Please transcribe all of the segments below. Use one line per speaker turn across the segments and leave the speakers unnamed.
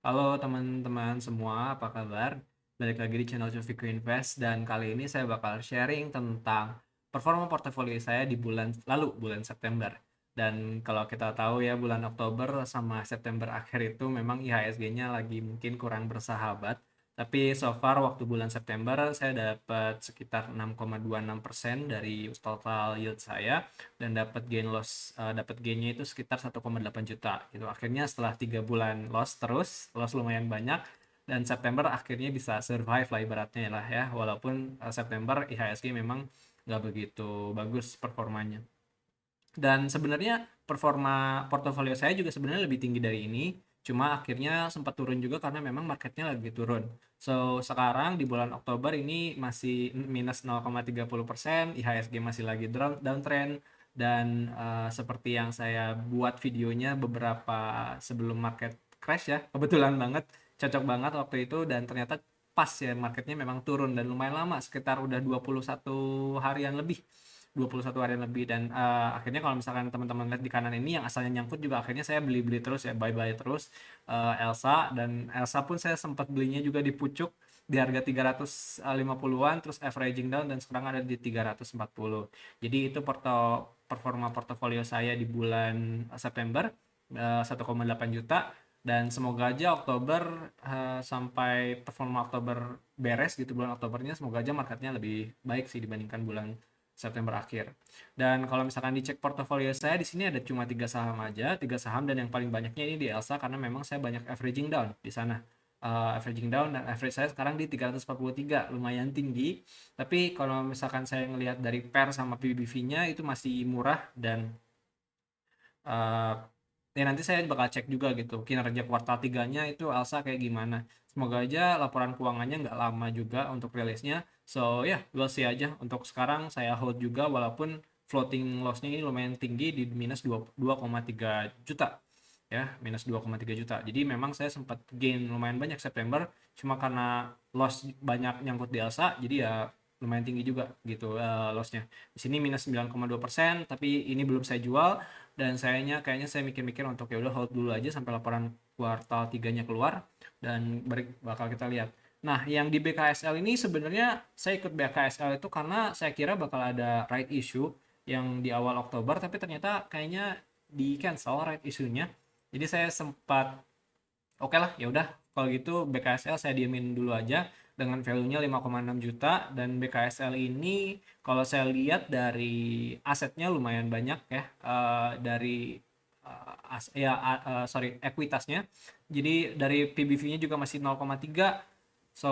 Halo teman-teman semua, apa kabar? Balik lagi di channel Cufiku Invest dan kali ini saya bakal sharing tentang performa portofolio saya di bulan lalu, bulan September. Dan kalau kita tahu ya, bulan Oktober sama September akhir itu memang IHSG-nya lagi mungkin kurang bersahabat. Tapi so far waktu bulan September saya dapat sekitar 6,26% dari total yield saya dan dapat gainnya itu sekitar 1,8 juta gitu. Akhirnya setelah 3 bulan loss lumayan banyak, dan September akhirnya bisa survive lah ibaratnya lah ya, walaupun September IHSG memang nggak begitu bagus performanya. Dan sebenarnya performa portofolio saya juga sebenarnya lebih tinggi dari ini, cuma akhirnya sempat turun juga karena memang marketnya lagi turun. So, sekarang di bulan Oktober ini masih minus 0,30%, IHSG masih lagi downtrend, dan seperti yang saya buat videonya beberapa sebelum market crash ya, kebetulan banget, cocok banget waktu itu, dan ternyata pas ya marketnya memang turun dan lumayan lama, sekitar udah 21 harian lebih 21 harian lebih. Dan akhirnya kalau misalkan teman-teman lihat di kanan ini yang asalnya nyangkut juga akhirnya saya beli-beli terus ya, buy-buy terus Elsa. Dan Elsa pun saya sempat belinya juga di pucuk di harga 350-an, terus averaging down dan sekarang ada di 340. Jadi itu performa portofolio saya di bulan September, 1,8 juta. Dan semoga aja Oktober, sampai performa Oktober beres gitu, bulan Oktobernya semoga aja marketnya lebih baik sih dibandingkan bulan September akhir. Dan kalau misalkan dicek portofolio saya di sini ada cuma 3 saham aja, 3 saham, dan yang paling banyaknya ini di Elsa karena memang saya banyak averaging down di sana. Averaging down, dan average saya sekarang di 343, lumayan tinggi. Tapi kalau misalkan saya ngelihat dari PER sama PBV-nya itu masih murah. Dan eh ya nanti saya bakal cek juga gitu kinerja kuartal tiganya itu Elsa kayak gimana. Semoga aja laporan keuangannya nggak lama juga untuk rilisnya. So ya, we'll see aja. Untuk sekarang saya hold juga walaupun floating loss-nya ini lumayan tinggi di minus 2,3 juta ya, minus 2,3 juta. Jadi memang saya sempat gain lumayan banyak September, cuma karena loss banyak nyangkut di Elsa, jadi ya lumayan tinggi juga gitu loss-nya. Di sini minus 9,2%, tapi ini belum saya jual, dan kayaknya saya mikir-mikir untuk ya udah hold dulu aja sampai laporan kuartal tiganya keluar, dan bakal kita lihat. Nah, yang di BKSL ini sebenarnya saya ikut BKSL itu karena saya kira bakal ada right issue yang di awal Oktober, tapi ternyata kayaknya di cancel right issue-nya. Jadi saya sempat oke lah, ya udah kalau gitu BKSL saya diemin dulu aja dengan value-nya 5,6 juta. Dan BKSL ini kalau saya lihat dari asetnya lumayan banyak ya, dari sorry, ekuitasnya. Jadi dari PBV-nya juga masih 0,3. So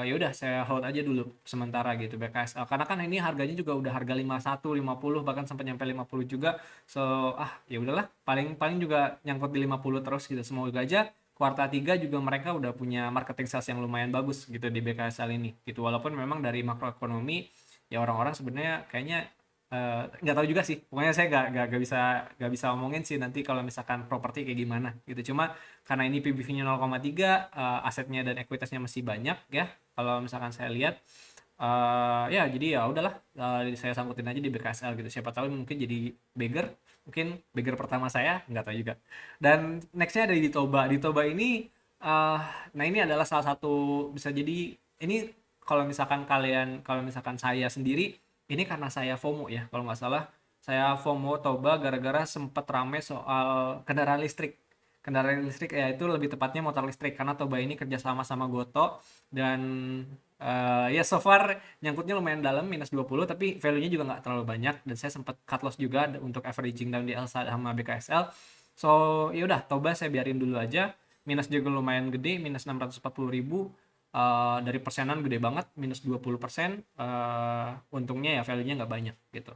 ya udah saya hold aja dulu sementara gitu BKSL, karena kan ini harganya juga udah harga 51, 50, bahkan sampai nyampe 50 juga. So ya udahlah, paling paling juga nyangkut di 50 terus gitu. Semoga aja kuartal 3 juga mereka udah punya marketing sales yang lumayan bagus gitu di BKSL ini gitu. Walaupun memang dari makroekonomi ya orang-orang sebenarnya kayaknya nggak tahu juga sih. Pokoknya saya nggak bisa omongin sih nanti kalau misalkan properti kayak gimana gitu. Cuma karena ini PBV-nya 0,3, asetnya dan ekuitasnya masih banyak ya. Kalau misalkan saya lihat, ya jadi ya udahlah, saya sangkutin aja di BKSL gitu. Siapa tahu mungkin jadi beggar, mungkin beggar pertama saya, nggak tahu juga. Dan nextnya ada di Toba. Di Toba ini, uh, nah ini adalah salah satu, bisa jadi ini, kalau misalkan saya sendiri, ini karena saya FOMO ya, kalau nggak salah saya FOMO Toba gara-gara sempet rame soal kendaraan listrik ya, itu lebih tepatnya motor listrik, karena Toba ini kerjasama sama Goto. Dan ya so far nyangkutnya lumayan dalam, minus 20, tapi value-nya juga nggak terlalu banyak, dan saya sempat cut loss juga untuk averaging down di Elsa sama BKSL. So ya udah, Toba saya biarin dulu aja. Minus juga lumayan gede, minus 640.000. Dari persenan gede banget, minus 20%. Untungnya ya value-nya nggak banyak gitu.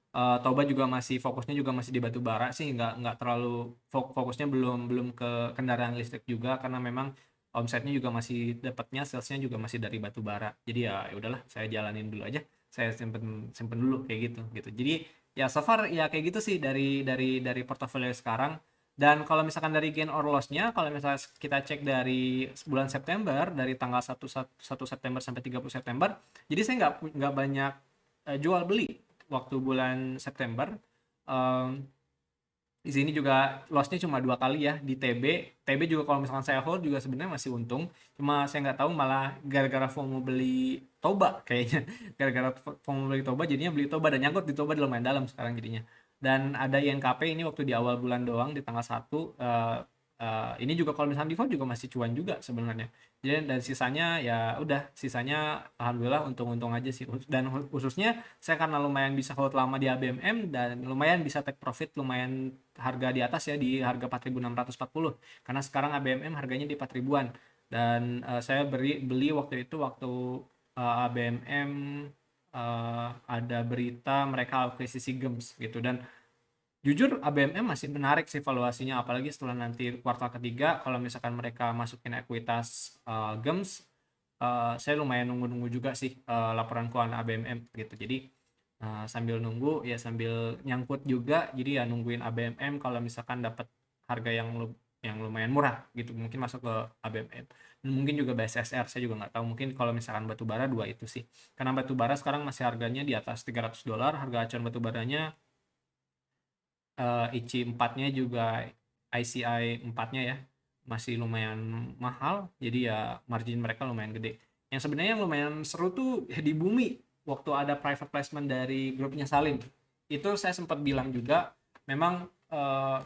Toba juga masih fokusnya juga masih di batu bara sih, nggak terlalu fokusnya belum belum ke kendaraan listrik juga, karena memang omsetnya juga masih dapatnya, salesnya juga masih dari batu bara. Jadi ya udahlah, saya jalanin dulu aja, saya simpen simpen dulu kayak gitu gitu. Jadi ya so far ya kayak gitu sih dari portofolio sekarang. Dan kalau misalkan dari gain or loss-nya, kalau misalnya kita cek dari bulan September, dari tanggal 1 September sampai 30 September, jadi saya nggak banyak jual beli waktu bulan September. Em, Di sini juga loss-nya cuma 2 kali ya di TB. TB juga kalau misalkan saya hold juga sebenarnya masih untung. Cuma saya nggak tahu malah gara-gara FOMO beli Toba kayaknya. Gara-gara FOMO beli Toba jadinya beli Toba dan nyangkut di Toba di lumayan dalam sekarang jadinya. Dan ada INKP ini waktu di awal bulan doang di tanggal 1. Ini juga kalau misalkan default juga masih cuan juga sebenarnya. Jadi dan sisanya ya udah, sisanya alhamdulillah untung-untung aja sih. Dan khususnya saya karena lumayan bisa hold lama di ABMM dan lumayan bisa take profit lumayan harga di atas ya, di harga 4.640 karena sekarang ABMM harganya di 4 ribuan. Dan saya beli waktu itu waktu ABMM ada berita mereka akuisisi GEMS gitu. Dan jujur ABMM masih menarik sih valuasinya, apalagi setelah nanti kuartal ketiga kalau misalkan mereka masukin ekuitas GEMS. Saya lumayan nunggu-nunggu juga sih laporan keuangan ABMM gitu. Jadi sambil nunggu ya sambil nyangkut juga. Jadi ya nungguin ABMM kalau misalkan dapat harga yang lumayan murah gitu, mungkin masuk ke ABMM. Dan mungkin juga BSSR, saya juga nggak tahu. Mungkin kalau misalkan batu bara dua itu sih. Karena batu bara sekarang masih harganya di atas $300, harga acuan batu baranya IC 4-nya juga ICI 4-nya ya masih lumayan mahal, jadi ya margin mereka lumayan gede. Yang sebenarnya yang lumayan seru tuh di Bumi waktu ada private placement dari grupnya Salim. Itu saya sempat bilang juga memang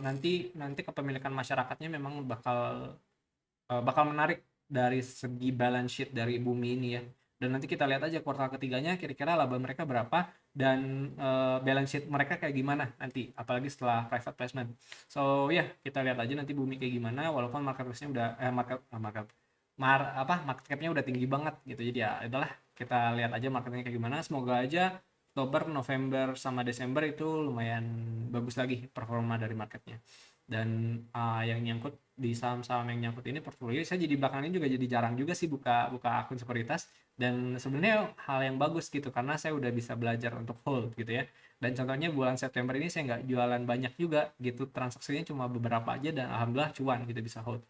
nanti nanti kepemilikan masyarakatnya memang bakal menarik dari segi balance sheet dari Bumi ini ya. Dan nanti kita lihat aja kuartal ketiganya kira-kira laba mereka berapa dan balance sheet mereka kayak gimana nanti, apalagi setelah private placement. So ya, kita lihat aja nanti Bumi kayak gimana, walaupun market risk-nya udah market cap-nya udah tinggi banget gitu. Jadi ya adalah kita lihat aja marketnya kayak gimana. Semoga aja Oktober, November sama Desember itu lumayan bagus lagi performa dari marketnya. Dan yang nyangkut di saham-saham yang nyangkut ini portfolio saya jadi belakangan ini juga jadi jarang juga sih buka buka akun sekuritas. Dan sebenarnya hal yang bagus gitu karena saya udah bisa belajar untuk hold gitu ya. Dan contohnya bulan September ini saya nggak jualan banyak juga gitu, transaksinya cuma beberapa aja dan alhamdulillah cuan gitu bisa hold.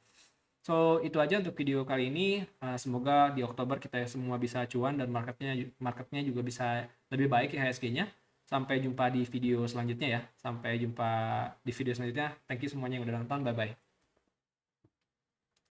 So itu aja untuk video kali ini. Semoga di Oktober kita semua bisa cuan dan marketnya juga bisa lebih baik IHSG-nya. Sampai jumpa di video selanjutnya ya. Sampai jumpa di video selanjutnya. Thank you semuanya yang udah nonton. Bye bye.